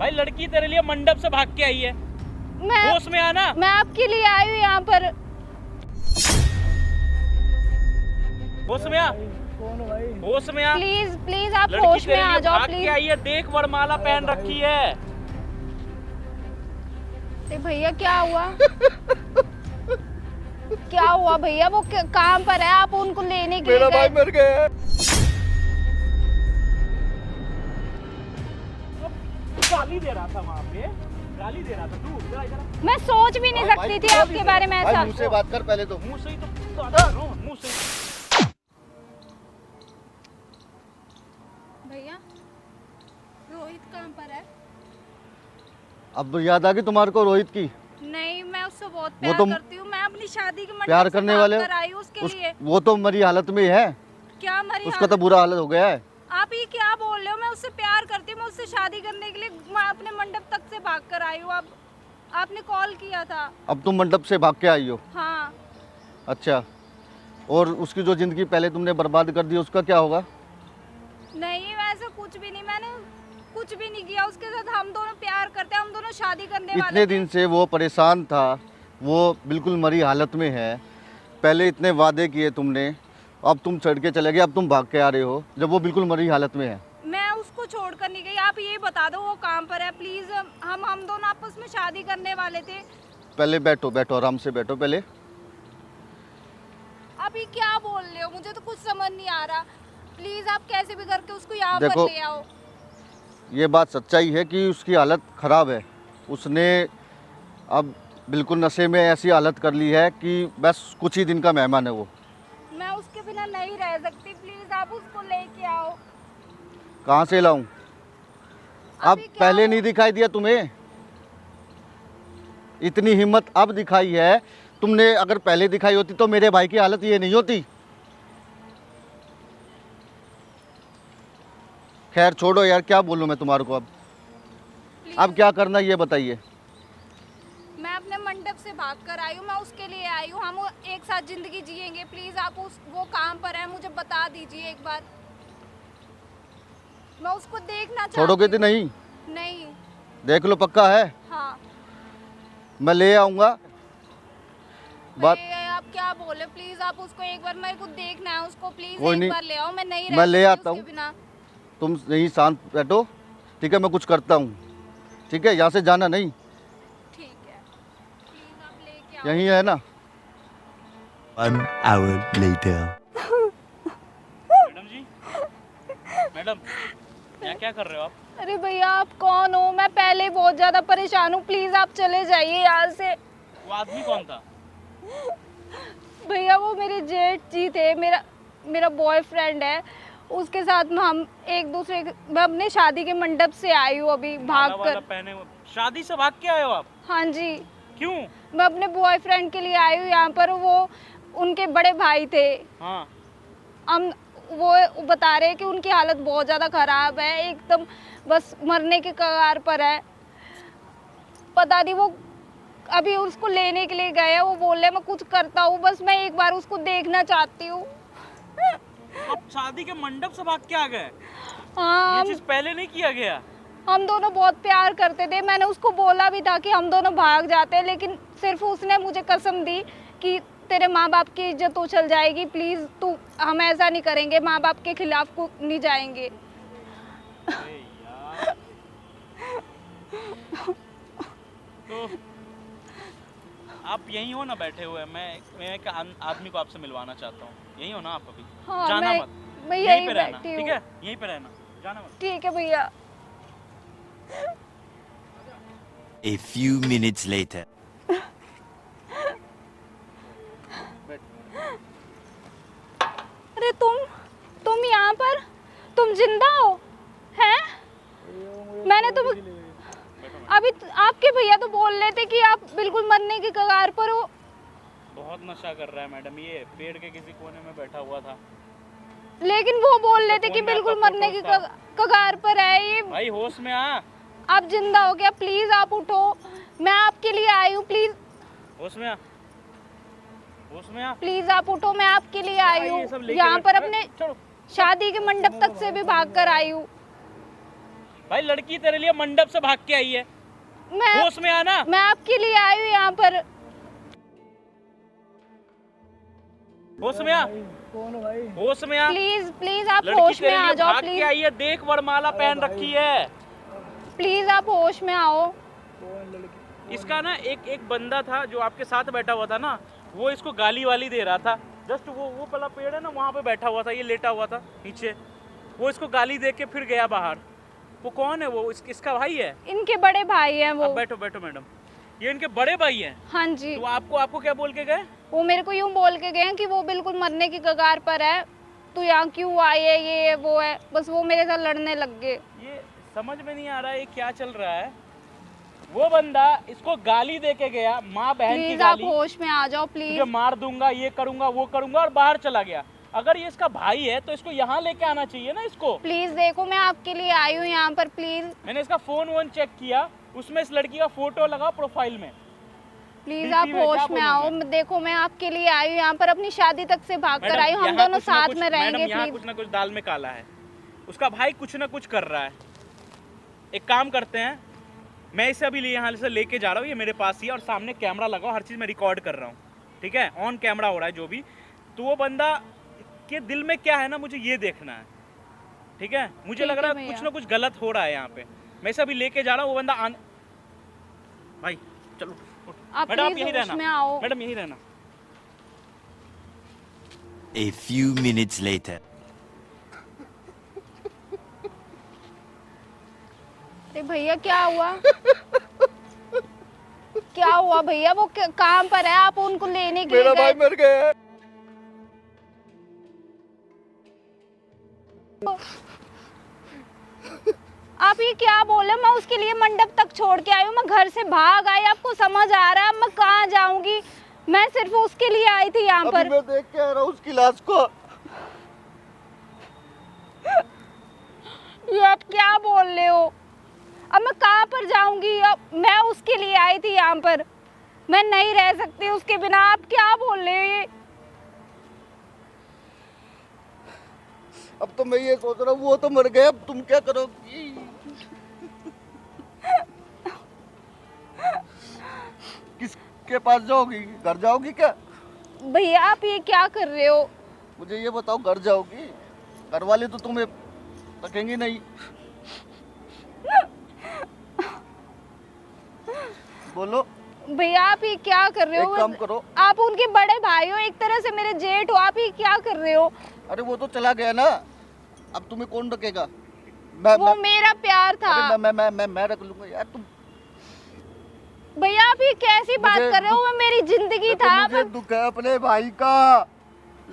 भाई लड़की तेरे लिए मंडप से भाग के आई है, होश में आना। मैं आपके लिए आई हूँ यहाँ पर। होश में आ, होश में आ। प्लीज प्लीज आप लड़की होश में तेरे आ लिए जाओ भाग प्लीज। के आई है, देख वरमाला पहन रखी है। भैया क्या हुआ? क्या हुआ भैया? वो काम पर है, आप उनको लेने के लिए मेरा भाई मर गया है। गाली दे रहा था वहाँ पे, गाली दे रहा था तू। जरा इधर। मैं सोच भी नहीं सकती थी आपके बारे में ऐसा। मुंह से बात कर पहले तो। मुंह से ही तो मुंह से। भैया रोहित कहाँ पर है? अब याद आ गई तुम्हारे को रोहित की? नहीं, मैं उससे बहुत प्यार करती हूँ। मैं अपनी शादी के मंडप प्यार से करने वाले भाग कर आई हूँ उसके लिए। वो तो मरी हालत में है। क्या मरी उसका तो बुरा हालत हो गया है। आप ये क्या बोल रहे हो? मैं उससे प्यार करती हूँ, मैं उससे शादी करने के लिए मैं अपने मंडप तक से भाग कर आई हूँ। आपने कॉल किया था। अब तुम मंडप से भाग के आई हो? हाँ। अच्छा, और उसकी जो जिंदगी पहले तुमने बर्बाद कर दी उसका क्या होगा? नहीं, वैसा कुछ भी नहीं, मैंने कुछ भी नहीं किया उसके साथ। हम दोनों प्यार करते हैं, हम दोनों शादी करने वाले थे। इतने दिन से वो परेशान था, वो बिल्कुल मरी हालत में है। पहले इतने वादे किए तुमने, अब तुम चढ़ के चले गए, अब तुम भाग के आ रहे हो जब वो बिल्कुल मरी हालत में है। मैं उसको छोड़कर नहीं गई। आप ये बता दो वो काम पर है प्लीज। हम दोनों आपस में शादी करने वाले थे। पहले बैठो, बैठो, आराम से बैठो पहले। आप ये क्या बोल रहे हो? मुझे तो कुछ समझ नहीं आ रहा। प्लीज आप कैसे भी करके उसको यहाँ देखो, पर ले आओ। ये बात सच्चाई है कि उसकी हालत ख़राब है। उसने अब बिल्कुल नशे में ऐसी हालत कर ली है कि बस कुछ ही दिन का मेहमान है वो। मैं उसके बिना नहीं रह सकती। प्लीज आप उसको लेके आओ। कहाँ से लाऊं? अब पहले नहीं दिखाई दिया तुम्हें? इतनी हिम्मत अब दिखाई है तुमने। अगर पहले दिखाई होती तो मेरे भाई की हालत ये नहीं होती। खैर छोड़ो यार, क्या बोलूं मैं तुम्हारे को। अब क्या करना ये बताइए। मैं अपने मंडप से भाग कर आई हूँ, मैं उसके लिए आई हूँ। हम एक साथ जिंदगी जिएंगे। प्लीज आप वो काम पर है, मुझे बता दीजिए एक बार। मैं उसको देखना चाहती हूँ। छोड़ोगे तो नहीं? नहीं। देख लो, पक्का है? हाँ। मैं ले आऊंगा। बात आप क्या बोले? प्लीज आप उसको एक बार, मेरे को देखना है उसको। प्लीज कोई एक नहीं, बार ले आओ। मैं नहीं मैं ले आता हूँ। बिना। तुम यहीं शांत बैठो, ठीक है? मैं कुछ करता हूँ, ठीक है? यहाँ से जाना नहीं। ठीक है, प्लीज आप लेके आओ। यहीं है ना? 1 hour later. मैडम जी, मैडम यहाँ क्या कर रहे हो आप? अरे भैया आप कौन हो? मैं पहले बहुत ज्यादा परेशान हूँ। प्लीज आप चले जाइए यहाँ से। वो आदमी कौन था? भैया वो मेरे जेठ जी थे, मेरा बॉयफ्रेंड है। उसके साथ में हम एक दूसरे मैं अपने शादी के मंडप से आई हूँ अभी भाग कर। पहने हुए शादी से भाग के आए हो आप? हाँ जी। क्यों? मैं अपने बॉयफ्रेंड के लिए आई हूँ यहाँ पर। वो उनके बड़े भाई थे। हाँ। हम वो बता रहे हैं कि उनकी हालत बहुत ज़्यादा ख़राब है, एकदम बस मरने के कगार पर है। पता नहीं वो अभी उसको लेने के लिए गए हैं। वो बोल रहे मैं कुछ करता हूँ, बस मैं एक बार उसको देखना चाहती हूँ। आप शादी के मंडप से भाग के आ गए? हाँ, ये चीज़ पहले नहीं किया गया। हम दोनों बहुत प्यार करते थे। मैंने उसको बोला भी था कि हम दोनों भाग जाते हैं, लेकिन सिर्फ उसने मुझे कसम दी कि तेरे माँ बाप की इज्जत उछल जाएगी, प्लीज तू, हम ऐसा नहीं करेंगे, माँ बाप के खिलाफ को नहीं जाएंगे। यार। तो आप यहीं हो ना बैठे हुए? मैं एक आदमी को आपसे मिलवाना चाहता हूँ। यहीं हो ना आप अभी? हाँ, जाना मत। मैं यहीं पे रहना, बैठी हूँ। ठीक है? यहीं पे रहना, जाना मत। ठीक है भैया। A few minutes later. अरे तुम यहाँ पर, तुम जिंदा हो? हैं? मैंने तुम अभी आपके भैया तो बोल रहे थे कि आप बिल्कुल मरने की कगार पर हो। बहुत नशा कर रहा है मैडम, ये पेड़ के किसी कोने में बैठा हुआ था। लेकिन वो बोल रहे थे कि बिल्कुल मरने की कगार पर है ये। भाई होश में आ। आप जिंदा हो गया, प्लीज आप उठो, मैं आपके लिए आई हूँ, प्लीज। होश में आ, होश में आ। प्लीज आप उठो, मैं आपके लिए आई हूँ। यहाँ पर अपने शादी के मंडप तक से भी भाग कर आई हूँ। भाई लड़की तेरे लिए मंडप से भाग के आई है, होश में आना। मैं आपके लिए आई हूँ यहाँ पर। होश में आ, होश में आ। प्लीज प्लीज आप लड़की होश में तेरे आ लिए जाओ भाग के प्लीज। आई है, देख वरमाला पहन रखी है। प्लीज आप होश में आओ। इसका ना एक बंदा था जो आपके साथ बैठा हुआ था ना, वो इसको गाली वाली दे रहा था। जस्ट वो वाला पेड़ है ना, वहाँ पे बैठा हुआ था, ये लेटा हुआ था नीचे। वो इसको गाली दे के फिर गया बाहर। वो कौन है? वो इसका भाई है? इनके बड़े भाई हैं वो। बैठो बैठो मैडम, ये इनके बड़े भाई हैं। हाँ जी। तो आपको क्या बोल के गए? वो मेरे को यूं बोल के गए कि वो बिल्कुल मरने की कगार पर है, तू यहाँ क्यों आई है, ये है वो है। बस वो मेरे साथ लड़ने लग गए। ये समझ में नहीं आ रहा है ये क्या चल रहा है। वो बंदा इसको गाली दे के गया, माँ बहन की प्लीज आप गाली, होश में आ जाओ प्लीज। तुझे मार दूंगा, ये करूंगा, वो करूंगा, और बाहर चला गया। अगर ये इसका भाई है तो इसको यहाँ लेके आना चाहिए ना इसको। प्लीज देखो, मैं आपके लिए आई हूँ यहाँ पर, प्लीज। मैंने इसका फोन चेक किया, उसमें इस लड़की का फोटो लगा प्रोफाइल में। प्लीज आप होश में आओ। देखो मैं आपके लिए आई हूँ यहाँ पर, अपनी शादी तक से भाग कर आई हूँ। हम दोनों साथ में रहेंगे। यहाँ कुछ ना कुछ दाल में काला है। उसका भाई कुछ ना कुछ कर रहा है। एक काम करते हैं, मैं इसे अभी यहाँ से लेके जा रहा हूँ, ये मेरे पास ही है, और सामने कैमरा लगाओ, हर चीज़ मैं रिकॉर्ड कर रहा हूँ, ठीक है? ऑन कैमरा हो रहा है जो भी। तो वो बंदा के दिल में क्या है ना, मुझे ये देखना है, ठीक है? मुझे लग रहा है कुछ ना कुछ गलत हो रहा है यहाँ पे। मैं इसे अभी लेके जा रहा हूँ। वो बंदा भाई चलो मैडम, आप यहीं रहना। मैडम यहीं रहना। A few minutes later. अरे भैया क्या हुआ? क्या हुआ भैया? वो काम पर है, आप उनको लेने के लिए मेरा भाई मर गया है। आप ये क्या बोले? मैं उसके लिए मंडप तक छोड़ के आई हूँ, मैं घर से भाग आई। आपको समझ आ रहा है मैं कहाँ जाऊंगी? मैं सिर्फ उसके लिए आई थी यहाँ पर। मैं देख के आ रहा हूँ उसकी लाश को। ये आप क्या बोल रहे हो? अब मैं कहाँ पर जाऊंगी? अब मैं उसके लिए आई थी यहाँ पर, मैं नहीं रह सकती उसके बिना। आप क्या बोल रहे हो ये? अब तो मैं ये सोच रहा हूँ वो तो मर गए, अब तुम क्या करोगी? किसके पास जाओगी? घर जाओगी क्या? भैया आप ये क्या कर रहे हो? मुझे ये बताओ, घर जाओगी? घर वाले तो तुम्हें रखेंगे नहीं। बोलो भैया आप ये क्या कर रहे हो? एक काम करो, आप उनके बड़े भाई हो, एक तरह से मेरे जेठ हो। आप ये क्या कर रहे हो? अरे वो तो चला गया ना, अब तुम्हें कौन रखेगा? वो मेरा प्यार था। मैं रख लूंगा यार। तुम भैया आप ये कैसी बात कर रहे हो? वो मेरी जिंदगी था। मुझे दुख है अपने भाई का,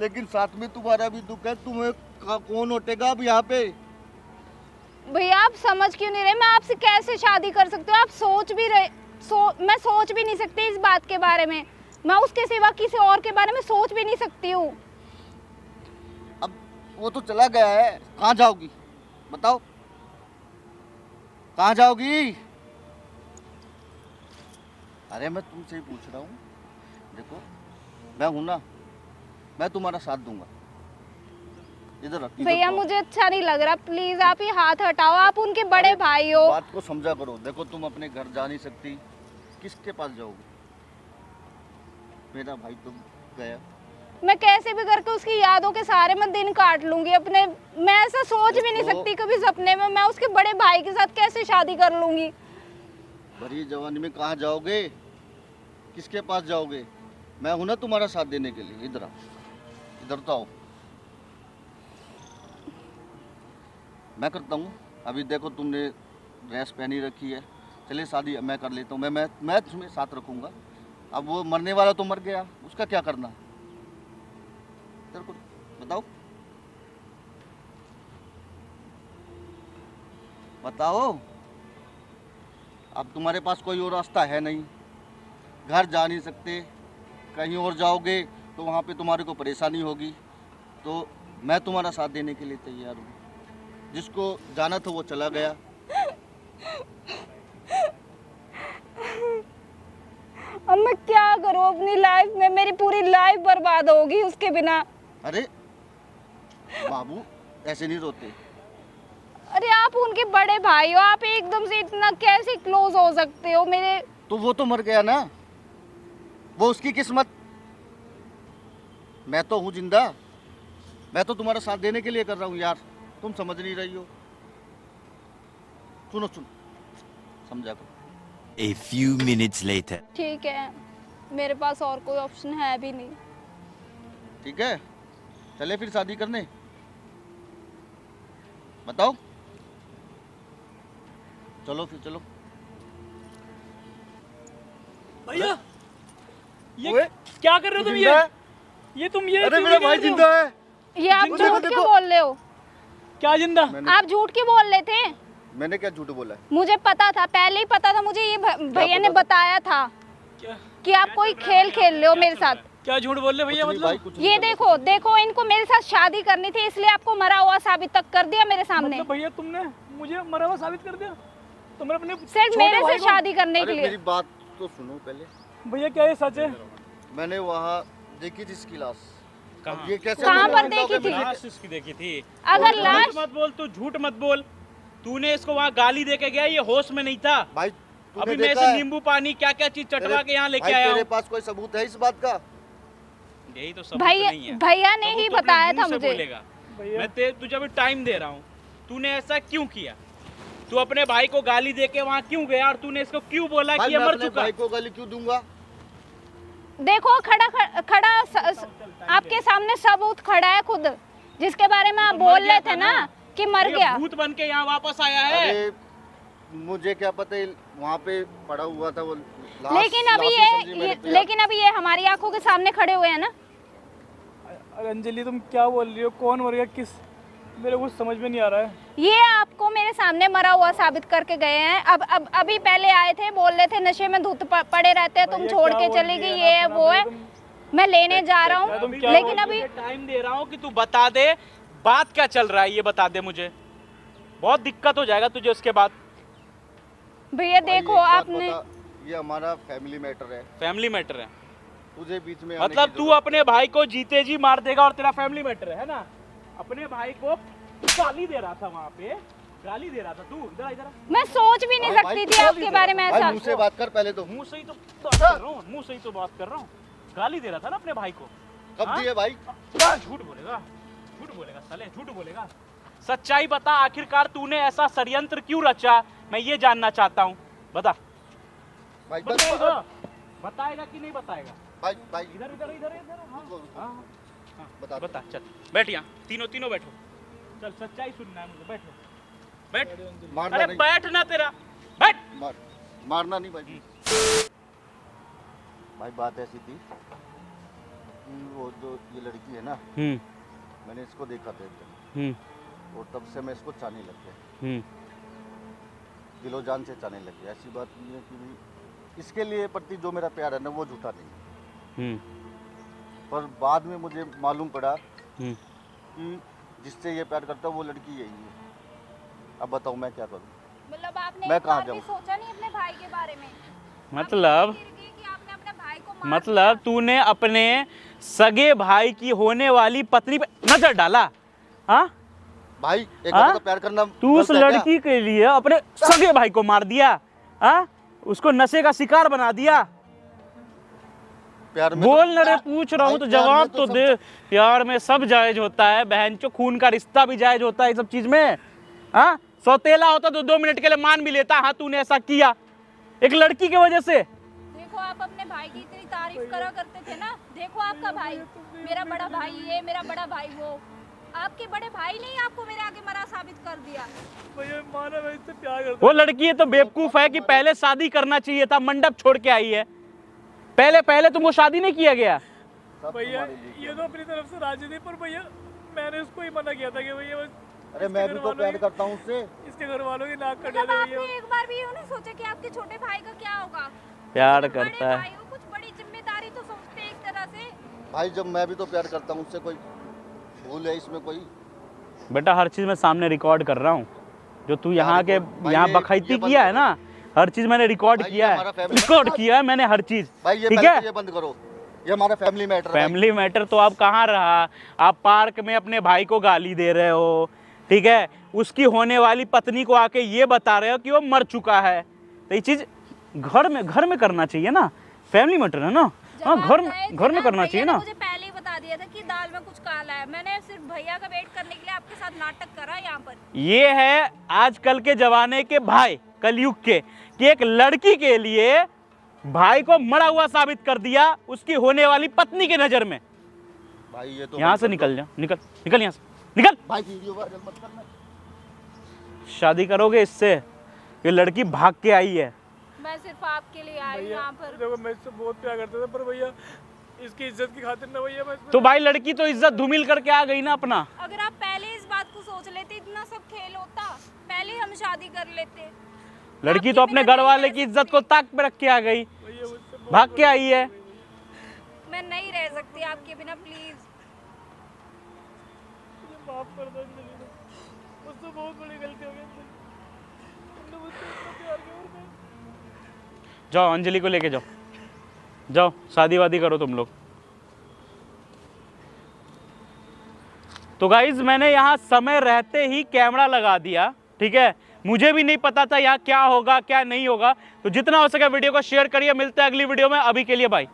लेकिन साथ में तुम्हारा भी दुख है। तुम्हें कौन उठेगा अब यहाँ पे? भैया आप समझ क्यों नहीं रहे? मैं आपसे कैसे शादी कर सकती हूँ? आप सोच भी रहे मैं सोच भी नहीं सकती इस बात के बारे में। मैं उसके सिवा किसी और के बारे में सोच भी नहीं सकती हूँ। अब वो तो चला गया है, कहाँ जाओगी बताओ? कहाँ जाओगी? अरे मैं तुमसे ही पूछ रहा हूँ। देखो मैं हूं ना, मैं तुम्हारा साथ दूंगा। इधर भैया मुझे अच्छा नहीं लग रहा, प्लीज आप ये हाथ हटाओ। आप उनके बड़े भाई हो। बात को समझा करो। देखो तुम अपने घर जा नहीं सकती, किसके पास जाओगे? मेरा भाई तो गया, मैं कैसे भी करके उसकी यादों के सारे मैं दिन काट लूंगी अपने। मैं ऐसा सोच भी नहीं सकती कभी सपने में। मैं उसके बड़े भाई के साथ कैसे शादी कर लूंगी? भरी जवानी में कहाँ जाओगे? किसके पास जाओगे? मैं हूं ना तुम्हारा साथ देने के लिए। इधर आओ, इधर तो आओ। मैं करता हूँ। अभी देखो तुमने ड्रेस पहनी रखी है, चलिए शादी मैं कर लेता हूँ। मैं तुम्हें साथ रखूँगा। अब वो मरने वाला तो मर गया, उसका क्या करना? को बताओ बताओ। अब तुम्हारे पास कोई और रास्ता है नहीं, घर जा नहीं सकते। कहीं और जाओगे तो वहाँ पे तुम्हारे को परेशानी होगी। तो मैं तुम्हारा साथ देने के लिए तैयार हूँ। जिसको जाना था वो चला गया। अब मैं क्या करूँ अपनी लाइफ में? मेरी पूरी लाइफ बर्बाद होगी उसके बिना। अरे बाबू ऐसे नहीं रोते। अरे आप उनके बड़े भाई हो, आप एकदम से इतना कैसे क्लोज हो सकते हो मेरे? तो वो तो मर गया ना, वो उसकी किस्मत। मैं तो हूँ जिंदा, मैं तो तुम्हारा साथ देने के लिए कर रहा हूँ यार, तुम समझ नहीं रही हो। सुनो समझा करो। A few minutes later. ठीक है, मेरे पास और कोई ऑप्शन है भी नहीं। ठीक है, चले फिर शादी करने, बताओ। चलो फिर चलो। भैया ये ओए, क्या कर रहे हो तुम? जिंदा है? ये तुम ये अरे क्यों मेरा कर भाई रहे हो? जिंदा है। ये आप मुझे झूठ तो क्यों देखो। बोल रहे हो? क्या जिंदा? आप झूठ क्यों बोल रहे थे? मैंने क्या झूठ बोला है? मुझे पता था, पहले ही पता था मुझे, ये भैया ने पता था? बताया था क्या कि आप कोई खेल खेल रहे हो मेरे साथ। क्या झूठ बोल रहे भैया? कुछ नहीं भाई, मतलब कुछ नहीं ये कर देखो देखो, इनको मेरे साथ शादी करनी थी, इसलिए आपको मरा हुआ साबित तक कर दिया मेरे सामने। मतलब भैया तुमने मुझे मरा हुआ साबित कर दिया? तुमने अपने सिर्फ छोटे मेरे भाई से को- शादी करने के अरे लिए। मेरी बात तो सुनो पहले। भैया क्या ये सच है? मैंने वहाँ देखी थी इसकी लाश। कहाँ? अब ये कैसे कहाँ मेरे पर जिंदा हो देखी गया? थी? मैंने- लाश इसकी देखी थी। अगर झूठ लाश मत बोल, तू झूठ मत बोल। तूने इसको वहाँ गाली दे के गया, ये होश में नहीं था। भाई अभी तूने मैं देखा इसे है? नींबू पानी क्या क्या चीज चटवा तेरे- के यहाँ लेके भाई, आया तेरे हूँ। पास कोई सबूत है इस बात का? यही तो सबूत भैया नहीं है। भैया ने सबूत ही तो अपने बताया मुंह था से मुझे। बोलेगा। भैया मैं तुझे अभी टाइम दे रहा हूँ, तूने ऐसा क्यों किया? तू अपने भाई को गाली दे के वहाँ क्यों गया और तूने इसको क्यों बोला भाई कि ये मैं मर अपने चुका? भाई को गाली क्यों दूंगा? देखो खड़ा आपके सामने सबूत खड़ा है खुद, जिसके बारे में आप तो मर बोल गया रहे था थे ना ना? कि मर ये गया। भूत बन के यहाँ वापस आया है। अरे मुझे क्या पता है, वहाँ पे पड़ा हुआ था वो लाश। लेकिन अभी लाश ही समझी मैंने तो यार। लेकिन अभी ये हमारी आंखों के सामने खड़े हुए हैं ना। अरे अंजलि तुम क्या बोल रही हो? कौन मर गया किस? मेरे कुछ समझ में नहीं आ रहा है। ये आपको मेरे सामने मरा हुआ साबित करके गए हैं। अब अभी पहले आए थे, बोल रहे थे नशे में धुत पड़े रहते हैं, तुम भैया छोड़ क्या के बोल चली रही गई, है? ये है ना वो है। तुम- मैं लेने जा रहा तुम हूँ, क्या लेकिन बोल अभी टाइम दे रहा हूँ कि तू बता दे बात क्या चल रहा है, ये बता दे मुझे। बहुत दिक्कत हो जाएगा तुझे उसके बाद। भैया भाई, देखो एक बात आपने बता, ये हमारा फैमिली मैटर है, फैमिली मैटर है तुझे बीच में आने मतलब की तू जरूरत- अपने भाई को जीते जी मार देगा और तेरा फैमिली मैटर है ना? अपने भाई को गाली दे रहा था वहाँ पे, गाली दे रहा था तू। इधर आ, इधर आ। मैं सोच भी नहीं भाई, सकती भाई, थी आपके बारे में भाई ऐसा। मुंह से बात कर पहले तो। मुंह से ही तो बात कर रहा हूँ, मुंह से ही तो बात कर रहा हूँ। गाली दे रहा था ना अपने भाई को। कब हाँ? दिए भाई? झूठ बोलेगा, झूठ बोलेगा साले, झूठ बोलेगा। सच्चाई बता, आखिरकार तूने ऐसा षड्यंत्र क्यों रचा? मैं ये जानना चाहता हूँ, बता। भाई बताएगा, बताएगा कि नहीं बताएगा? भाई भाई इधर इधर इधर इधर। हाँ, रुको, रुको। हाँ, हाँ, बता बता। चल बैठ यहाँ, तीनों बैठो। चल सच्चाई सुनना है मुझे, बैठो बैठ। मारना अरे नहीं, बैठ ना तेरा, बैठ। मारना नहीं भाई। भाई बात ऐसी थी कि वो जो ये लड़की है ना, मैंने इसको देखा था एकदम, और तब से मैं इसको चाहने लग गया, दिलो जान से चाहने लग गया। ऐसी बात नहीं है कि भी इसके लिए प्रति जो मेरा प्यार है ना वो झूठा नहीं, पर बाद में मुझे मालूम पड़ा कि जिससे ये प्यार करता है वो लड़की यही है। अब बताओ मैं क्या करूं? मतलब आपने मैं एक कहाँ बार भी जाऊं? सोचा नहीं अपने भाई के बारे में? मतलब कि आपने अपने भाई को मार मतलब तूने अपने सगे भाई की होने वाली पत्नी पे नजर डाला? हाँ, भाई एक हाँ? बार तो प्यार करना तू उस गलत है क्या? लड़की के लिए अपने सगे भाई को मार दिया? हाँ, उसको नशे का शिकार बना दिया? प्यार में बोल न रे, प्यार- पूछ रहा हूँ भाई, तो प्यार में जवाब तो सब- दे। प्यार में सब जायज होता है बहन चो, खून का रिश्ता भी जायज होता है ये सब चीज में। हाँ, सौतेला होता तो 2 मिनट के लिए मान भी लेता। हाँ, तूने ऐसा किया एक लड़की की वजह से। देखो आप अपने भाई की इतनी तारीफ करा करते थे ना, देखो आपका भाई, मेरा बड़ा भाई ये, मेरा बड़ा भाई वो। आपके बड़े भाई ने ही आपको मेरे आगे मरा साबित कर दिया। भैया माना मैं इससे प्यार करता वो लड़की है तो बेवकूफ है कि पहले शादी करना चाहिए था, मंडप छोड़ के आई है। पहले तुमको शादी नहीं किया गया? सब भैया तुम्हारे लिए ये तो अपनी तरफ से राजी थी, पर भैया मैंने उसको ही मना किया था कि भैया बस अरे मैं भी तो प्यार करता हूँ उससे। इसके घर वालों की नाक कट मतलब जाए आपने भैया। एक बार भी यूं नहीं सोचा कि आपके छोटे भाई का क्या होगा? प्यार बड़े करता है। भाई हो, कुछ बड़ी जिम्मेदारी तो समझते हैं एक तरह से। भाई जब मैं भी तो प्यार करता हूँ उससे, कोई भूल है इसमें कोई? बेटा हर चीज मैं सामने रिकॉर्ड कर रहा हूँ। जो तू यहाँ के भाई यहाँ ये बखैती बंद किया है करो। ना, हर चीज मैंने रिकॉर्ड भाई, ये किया हमारा है, family- रिकॉर्ड किया है मैंने हर चीज। भाई ये ठीक पहले है, तो ये बंद करो, ये हमारा फैमिली मैटर है। फैमिली मैटर तो आप कहाँ रहा? आप पार्क में अपने भाई को गाली दे रहे हो, ठीक है, उसकी होने वाली पत्नी को आके ये बता रहे हो कि वो मर चुका है। तो ये चीज घर में करना चाहिए ना, फैमिली मैटर है ना। हाँ, घर में करना चाहिए ना। मुझे पहले ही बता दिया था कि दाल में कुछ काला है, मैंने सिर्फ भैया का वेट करने के लिए आपके साथ नाटक करा यहाँ पर। ये है आजकल के जमाने के भाई, कलयुग के, कि एक लड़की के लिए भाई को मरा हुआ साबित कर दिया उसकी होने वाली पत्नी के नजर में। भाई ये तो यहाँ से निकल जा, निकल यहाँ से, निकल। भाई वीडियो वायरल मत करना। शादी करोगे इससे? ये लड़की भाग के आई है। मैं सिर्फ आपके लिए आई हूँ यहाँ पर। देखो मैं इससे बहुत प्यार करता था, पर भैया इसकी इज्जत की खातिर ना भैया मैं तो भाई लड़की तो इज्जत धूमिल करके आ गई ना अपना। अगर आप पहले इस बात को सोच लेते इतना सब खेल होता, पहले हम शादी कर लेते। लड़की तो अपने घर वाले की इज्जत को ताक पे रख के आ गई, भाग के आई है। मैं नहीं रह सकती आपके बिना, प्लीज। माफ कर दो अंजलि, मुझसे बहुत बड़ी गलती हो गई। तुमने मुझसे इतना प्यार किया और मैं जाओ अंजलि को लेके जाओ, जाओ शादी वादी करो तुम लोग। तो गाइज मैंने यहाँ समय रहते ही कैमरा लगा दिया, ठीक है। मुझे भी नहीं पता था यहाँ क्या होगा क्या नहीं होगा। तो जितना हो सके वीडियो को शेयर करिए। मिलते हैं अगली वीडियो में, अभी के लिए बाय।